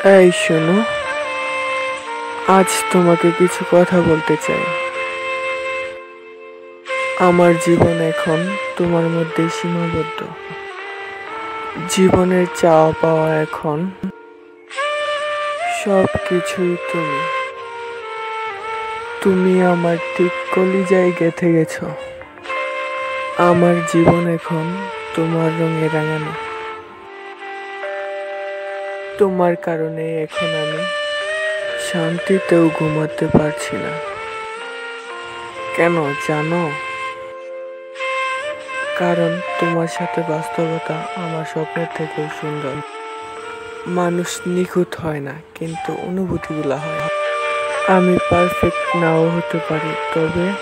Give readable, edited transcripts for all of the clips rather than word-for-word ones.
এই শোনো, আজ তোমাকে কিছু কথা বলতে চাই। আমার জীবন এখন তোমার মধ্যে সীমাবদ্ধ। জীবনের চাওয়া পাওয়া এখন সব কিছুই তুমি। তুমি আমার ঠিক কলিজায় গেঁথে গেছো। আমার জীবন এখন তোমার রঙে রাঙানো। তোমার কারণে এখন আমি শান্তিতেও ঘুমাতে পারছি না। কেন জানো? কারণ তোমার সাথে বাস্তবতা আমার স্বপ্নের থেকেও সুন্দর। মানুষ নিখুঁত হয় না, কিন্তু অনুভূতিগুলো হয়। আমি পারফেক্ট নাও হতে পারি, তবে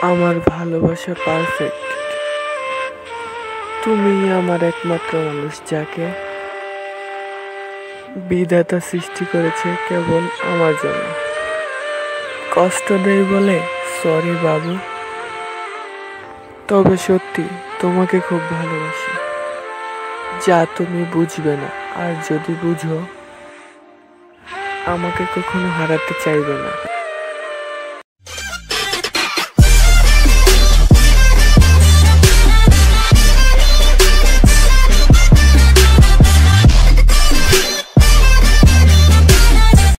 আমার ভালোবাসা পারফেক্ট। তুমি আমার একমাত্র মানুষ, যাকে বিধাতা সৃষ্টি করেছে কেবল আমার জন্য। কষ্ট দেয় বলে সরি বাবু, তবে সত্যি তোমাকে খুব ভালোবাসি। যা তুমি বুঝবে না, আর যদি বুঝো আমাকে কখনো হারাতে চাইবে না।